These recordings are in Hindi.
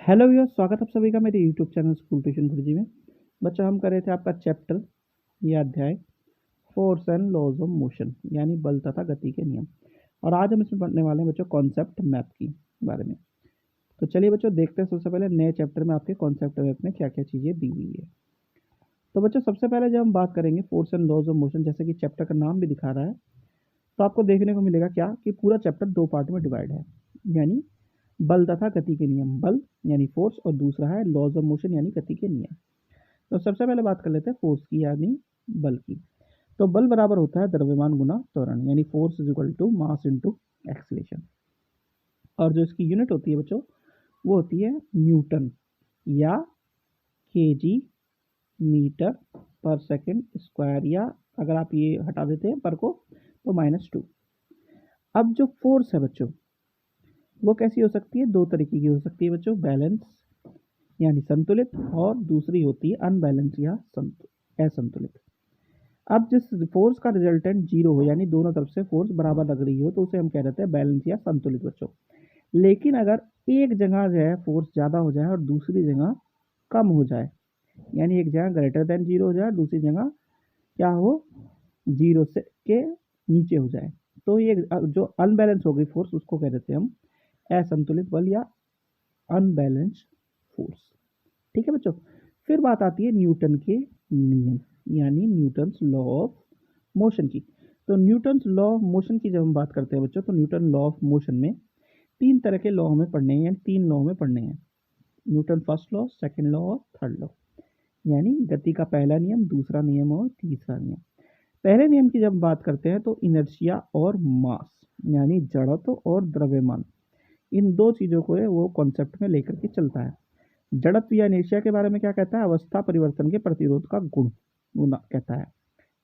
हेलो व्यूअर्स, स्वागत है आप सभी का मेरे यूट्यूब चैनल स्कूल ट्यूशन गुरुजी में। बच्चों, हम कर रहे थे आपका चैप्टर या अध्याय force and laws of motion, यानी बल तथा गति के नियम। और आज हम इसमें पढ़ने वाले हैं बच्चों कॉन्सेप्ट मैप की बारे में। तो चलिए बच्चों देखते हैं सबसे पहले नए चैप्टर में आपके कॉन्सेप्ट मैप में क्या क्या चीज़ें दी हुई है। तो बच्चों सबसे पहले जब हम बात करेंगे force and laws of motion, जैसे कि चैप्टर का नाम भी दिखा रहा है, तो आपको देखने को मिलेगा क्या कि पूरा चैप्टर दो पार्ट में डिवाइड है, यानी बल तथा गति के नियम, बल यानी फोर्स, और दूसरा है लॉज ऑफ मोशन यानी गति के नियम। तो सबसे पहले बात कर लेते हैं फोर्स की यानी बल की। तो बल बराबर होता है द्रव्यमान गुना त्वरण, यानी force is equal to mass into acceleration. और जो इसकी यूनिट होती है बच्चों वो होती है न्यूटन या केजी मीटर पर सेकंड स्क्वायर, या अगर आप ये हटा देते हैं पर को तो -2। अब जो फोर्स है बच्चों वो कैसी हो सकती है, दो तरीके की हो सकती है बच्चों, बैलेंस यानी संतुलित, और दूसरी होती है अनबैलेंस या असंतुलित। अब जिस फोर्स का रिजल्टेंट जीरो हो, यानी दोनों तरफ से फोर्स बराबर लग रही हो, तो उसे हम कह देते हैं बैलेंस या संतुलित बच्चों। लेकिन अगर एक जगह जो है फोर्स ज़्यादा हो जाए और दूसरी जगह कम हो जाए, यानी एक जगह ग्रेटर देन जीरो हो जाए, दूसरी जगह क्या हो, जीरो से के नीचे हो जाए, तो ये जो अनबैलेंस हो गई फोर्स उसको कह देते हैं हम असंतुलित बल या अनबैलेंस्ड फोर्स। ठीक है बच्चों। फिर बात आती है न्यूटन के नियम, यानी न्यूटन्स लॉ ऑफ मोशन की। तो न्यूटन्स लॉ ऑफ मोशन की जब हम बात करते हैं बच्चों, तो न्यूटन लॉ ऑफ मोशन में तीन तरह के लॉ हमें पढ़ने हैं, यानी तीन लॉ हमें पढ़ने हैं। Newton first law, second law और थर्ड लॉ, यानी गति का पहला नियम, दूसरा नियम और तीसरा नियम। पहले नियम की जब बात करते हैं तो इनर्शिया और मास, यानी जड़त्व और द्रव्यमान, इन दो चीज़ों को वो कॉन्सेप्ट में लेकर के चलता है। जड़त्व या इनर्शिया के बारे में क्या कहता है, अवस्था परिवर्तन के प्रतिरोध का गुण कहता है।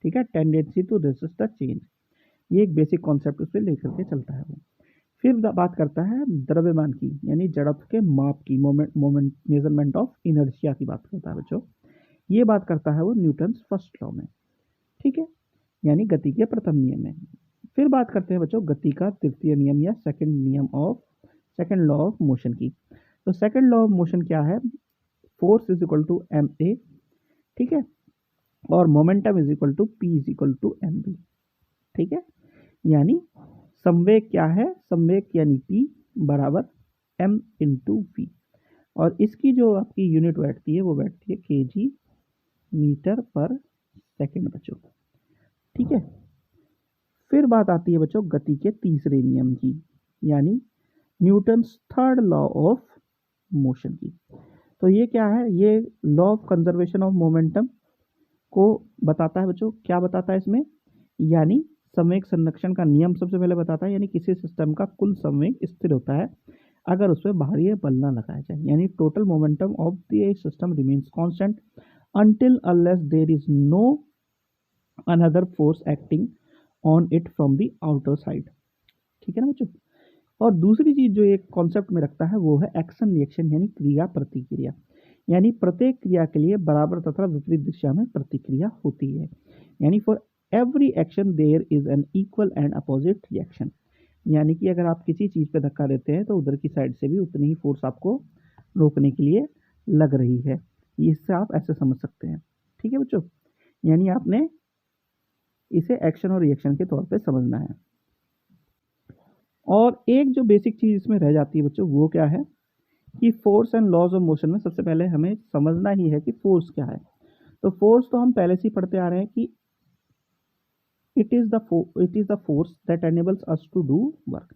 ठीक है, tendency to resist the change, ये एक बेसिक कॉन्सेप्ट उस पर लेकर के चलता है वो। फिर बात करता है द्रव्यमान की, यानी जड़त्व के माप की, मोमेंट मेजरमेंट ऑफ इनर्शिया की बात करता है बच्चों। ये बात करता है वो न्यूटन फर्स्ट लॉ में। ठीक है, यानी गति के प्रथम नियम में। फिर बात करते हैं बच्चों गति का तृतीय नियम या सेकंड लॉ ऑफ मोशन की। तो सेकंड लॉ ऑफ मोशन क्या है, force is equal to M A, ठीक है, और momentum is equal to P is equal to M B. ठीक है, यानी संवेग क्या है, संवेग यानी पी बराबर एम इंटू वी, और इसकी जो आपकी यूनिट बैठती है वो बैठती है केजी मीटर पर सेकंड बच्चों। ठीक है, फिर बात आती है बच्चों गति के तीसरे नियम की, यानी Newton's third law of motion की। तो ये क्या है, ये law of conservation of momentum को बताता है बच्चों। क्या बताता है इसमें, यानी संवेग संरक्षण का नियम सबसे पहले बताता है, यानी किसी सिस्टम का कुल संवेग स्थिर होता है अगर उस पर बाहरी बल ना लगाया जाए, यानी total momentum of the system remains constant until unless there is no another force acting on it from the outer side। ठीक है ना बच्चों। और दूसरी चीज जो एक कॉन्सेप्ट में रखता है वो है एक्शन रिएक्शन, यानी क्रिया प्रतिक्रिया, यानी प्रत्येक क्रिया के लिए बराबर तथा विपरीत दिशा में प्रतिक्रिया होती है, यानी for every action there is an equal and opposite reaction, यानी कि अगर आप किसी चीज पे धक्का देते हैं तो उधर की साइड से भी उतनी ही फोर्स आपको रोकने के लिए लग रही है। इससे आप ऐसे समझ सकते हैं। ठीक है बच्चों, यानी आपने इसे एक्शन और रिएक्शन के तौर पे समझना है। और एक जो बेसिक चीज इसमें रह जाती है बच्चों वो क्या है कि force and laws of motion में सबसे पहले हमें समझना ही है कि फोर्स क्या है। तो फोर्स तो हम पहले से ही पढ़ते आ रहे हैं कि it is the force that enables us to do work,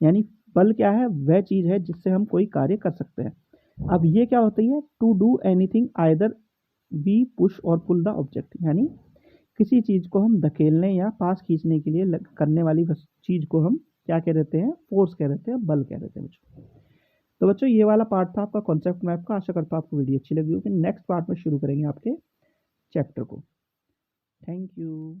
यानी बल क्या है, वह चीज है जिससे हम कोई कार्य कर सकते हैं। अब ये क्या होती है, to do anything either we push और पुल द ऑब्जेक्ट, यानी किसी चीज को हम धकेलने या पास खींचने के लिए करने वाली चीज को हम क्या कह देते हैं, फोर्स कह देते हैं, बल कह देते हैं बच्चों। तो बच्चों ये वाला पार्ट था आपका कॉन्सेप्ट मैप का। आशा करता हूँ आपको वीडियो अच्छी लगी होगी। नेक्स्ट पार्ट में शुरू करेंगे आपके चैप्टर को। Thank you.